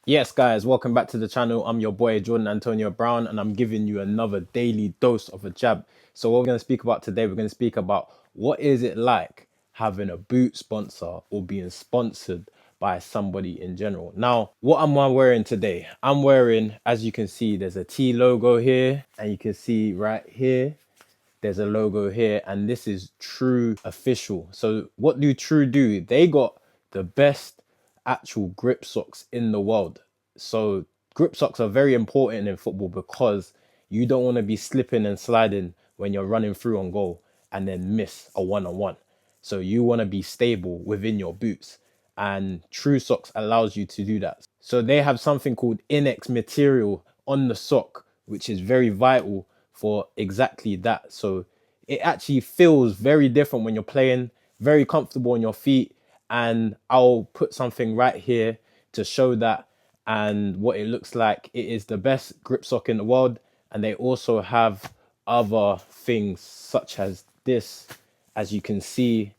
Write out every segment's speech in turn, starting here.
Yes, guys, welcome back to the channel. I'm your boy Jordan Antonio Brown, and I'm giving you another daily dose of a jab. So, what we're going to speak about today, we're going to speak about what is it like having a boot sponsor or being sponsored by somebody in general. Now, what am I wearing today? I'm wearing, as you can see, there's a T logo here, and you can see right here, there's a logo here, and this is True Official. So what do True do? They got the best actual grip socks in the world. So grip socks are very important in football because you don't want to be slipping and sliding when you're running through on goal and then miss a one-on-one. So you want to be stable within your boots, and True Socks allows you to do that. So they have something called Inex material on the sock, which is very vital for exactly that. So it actually feels very different when you're playing, very comfortable on your feet. And I'll put something right here to show that and what it looks like. It is the best grip sock in the world. And they also have other things such as this, as you can see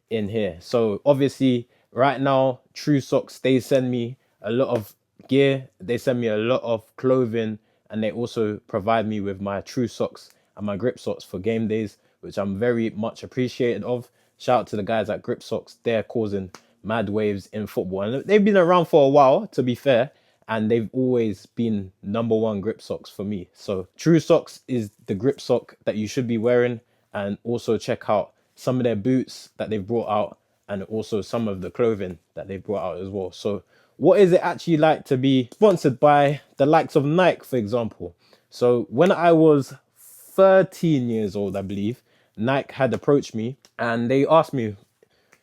in here. So obviously right now, True Socks, they send me a lot of gear, they send me a lot of clothing, and they also provide me with my True Socks and my grip socks for game days, which I'm very much appreciated of. Shout out to the guys at Grip Socks. They're causing mad waves in football, and they've been around for a while, to be fair, and they've always been number one grip socks for me. So True Socks is the grip sock that you should be wearing. And also check out some of their boots that they've brought out, and also some of the clothing that they've brought out as well. So what is it actually like to be sponsored by the likes of Nike, for example? So when I was 13 years old, I believe, Nike had approached me and they asked me,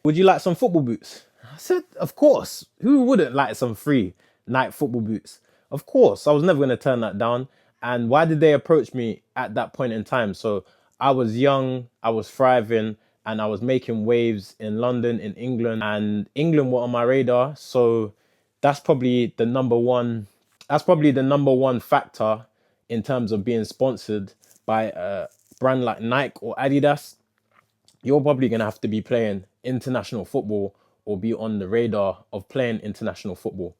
would you like some football boots? I said, of course. Who wouldn't like some free Nike football boots? Of course. I was never going to turn that down. And why did they approach me at that point in time? So I was young, I was thriving, and I was making waves in London, in England, and England were on my radar. So that's probably the number one. That's probably the number one factor in terms of being sponsored by a brand like Nike or Adidas. You're probably going to have to be playing international football or be on the radar of playing international football.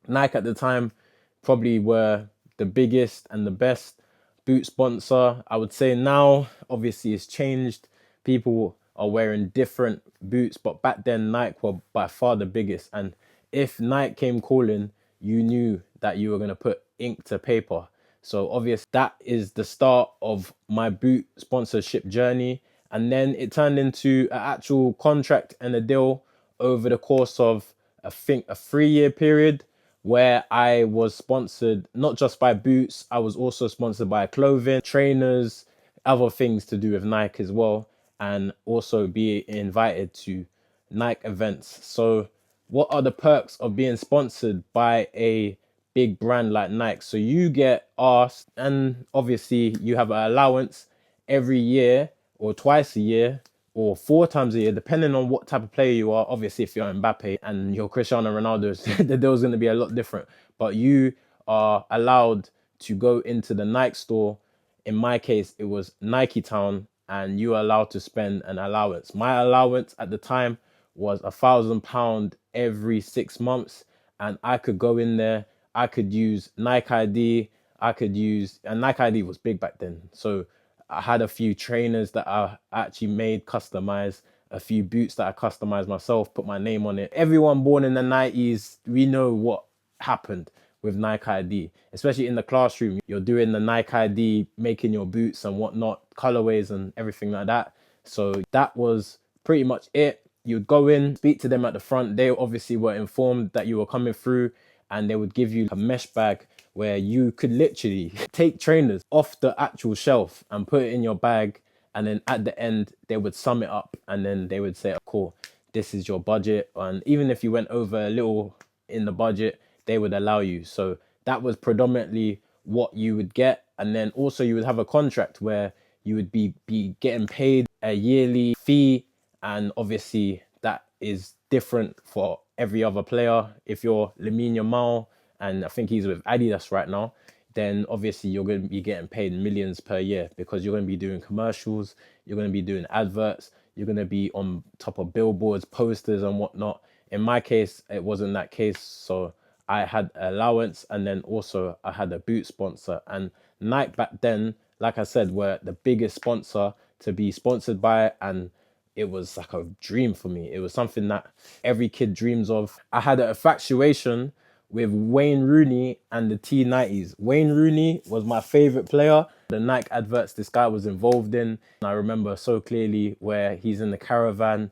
Nike at the time probably were the biggest and the best boot sponsor. I would say now, obviously, it's changed. People are wearing different boots, but back then, Nike were by far the biggest. And if Nike came calling, you knew that you were going to put ink to paper. So obvious that is the start of my boot sponsorship journey. And then it turned into an actual contract and a deal over the course of, I think, a 3 year period where I was sponsored not just by boots, I was also sponsored by clothing, trainers, other things to do with Nike as well, and also be invited to Nike events. So, what are the perks of being sponsored by a big brand like Nike? So, you get asked, and obviously, you have an allowance every year or twice a year or 4 times a year, depending on what type of player you are. Obviously, if you're Mbappe and you're Cristiano Ronaldo, the deal's going to be a lot different. But you are allowed to go into the Nike store. In my case, it was Nike Town, and you are allowed to spend an allowance. My allowance at the time was £1,000 every 6 months, and I could go in there. I could use Nike ID. And Nike ID was big back then. So I had a few trainers that I actually made customized, a few boots that I customized myself, put my name on it. Everyone born in the 90s, we know what happened with Nike ID, especially in the classroom. You're doing the Nike ID, making your boots and whatnot, colorways and everything like that. So that was pretty much it. You'd go in, speak to them at the front. They obviously were informed that you were coming through, and they would give you a mesh bag where you could literally take trainers off the actual shelf and put it in your bag. And then at the end, they would sum it up and then they would say, oh, cool, this is your budget. And even if you went over a little in the budget, they would allow you. So that was predominantly what you would get. And then also you would have a contract where you would be getting paid a yearly fee. And obviously that is different for every other player. If you're Lamine Yamal, and I think he's with Adidas right now, then obviously you're going to be getting paid millions per year because you're going to be doing commercials, you're going to be doing adverts, you're going to be on top of billboards, posters, and whatnot. In my case, it wasn't that case, so I had allowance, and then also I had a boot sponsor. And Nike back then, like I said, were the biggest sponsor to be sponsored by, and it was like a dream for me. It was something that every kid dreams of. I had an infatuation with Wayne Rooney and the T90s. Wayne Rooney was my favorite player. The Nike adverts this guy was involved in, I remember so clearly where he's in the caravan.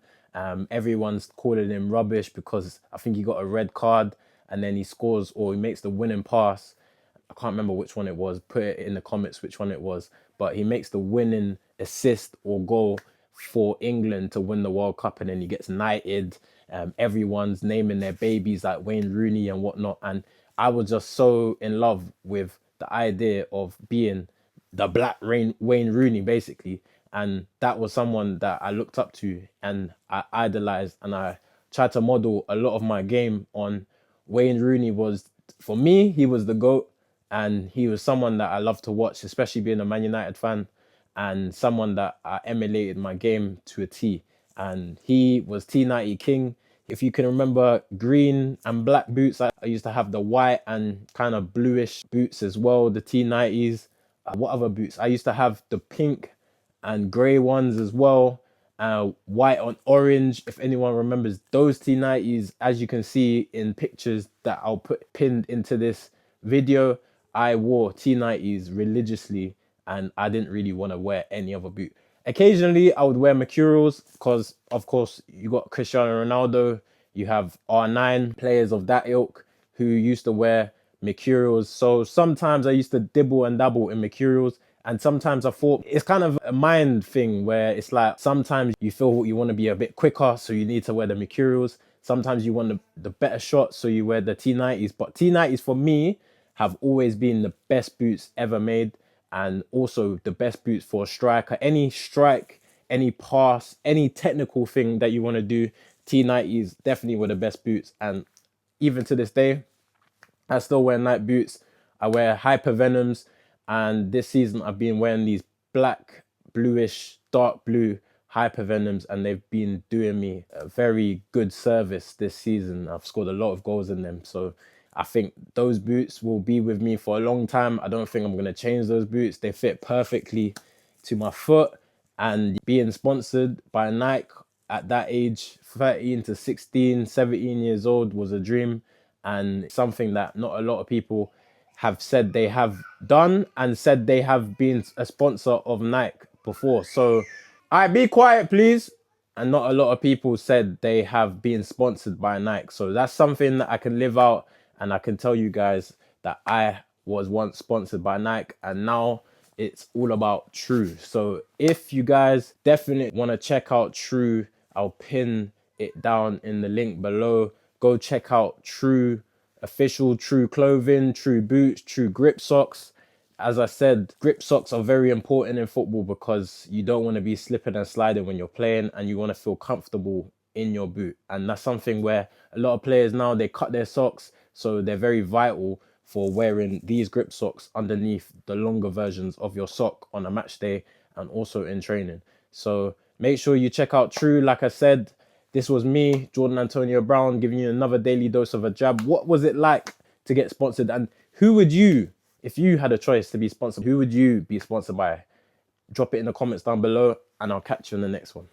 Everyone's calling him rubbish because I think he got a red card, and then he scores or he makes the winning pass. I can't remember which one it was. Put it in the comments which one it was. But he makes the winning assist or goal for England to win the World Cup, and then he gets knighted. Everyone's naming their babies like Wayne Rooney and whatnot. And I was just so in love with the idea of being the Wayne Rooney, basically. And that was someone that I looked up to and I idolized, and I tried to model a lot of my game on. Wayne Rooney was, for me, he was the GOAT, and he was someone that I loved to watch, especially being a Man United fan, and someone that I emulated my game to a T. And he was T90 king. If you can remember green and black boots, I used to have the white and kind of bluish boots as well, the T90s. What other boots? I used to have the pink and grey ones as well. White on orange, if anyone remembers those T90s, as you can see in pictures that I'll put pinned into this video, I wore T90s religiously, and I didn't really want to wear any other boot. Occasionally, I would wear Mercurials because, of course, you got Cristiano Ronaldo, you have R9, players of that ilk who used to wear Mercurials. So sometimes I used to dibble and dabble in Mercurials. And sometimes I thought it's kind of a mind thing where it's like sometimes you feel you want to be a bit quicker, so you need to wear the Mercurials. Sometimes you want the better shot, so you wear the T90s. But T90s for me have always been the best boots ever made, and also the best boots for a striker. Any strike, any pass, any technical thing that you want to do, T90s definitely were the best boots. And even to this day, I still wear Nike boots. I wear Hypervenoms, and this season I've been wearing these black, bluish, dark blue Hypervenoms, and they've been doing me a very good service this season. I've scored a lot of goals in them, so I think those boots will be with me for a long time. I don't think I'm going to change those boots. They fit perfectly to my foot, and being sponsored by Nike at that age, 13 to 16, 17 years old, was a dream, and something that not a lot of people have said they have done and said they have been a sponsor of Nike before. So I be quiet, please. And not a lot of people said they have been sponsored by Nike. So that's something that I can live out, and I can tell you guys that I was once sponsored by Nike, and now it's all about True. So if you guys definitely want to check out True, I'll pin it down in the link below. Go check out True official, True clothing, True boots, True grip socks. As I said, grip socks are very important in football because you don't want to be slipping and sliding when you're playing, and you want to feel comfortable in your boot. And that's something where a lot of players now, they cut their socks, so they're very vital for wearing these grip socks underneath the longer versions of your sock on a match day and also in training. So make sure you check out True. Like I said, this was me, Jordan Antonio Brown, giving you another daily dose of a jab. What was it like to get sponsored? And who would you, if you had a choice to be sponsored, who would you be sponsored by? Drop it in the comments down below, and I'll catch you in the next one.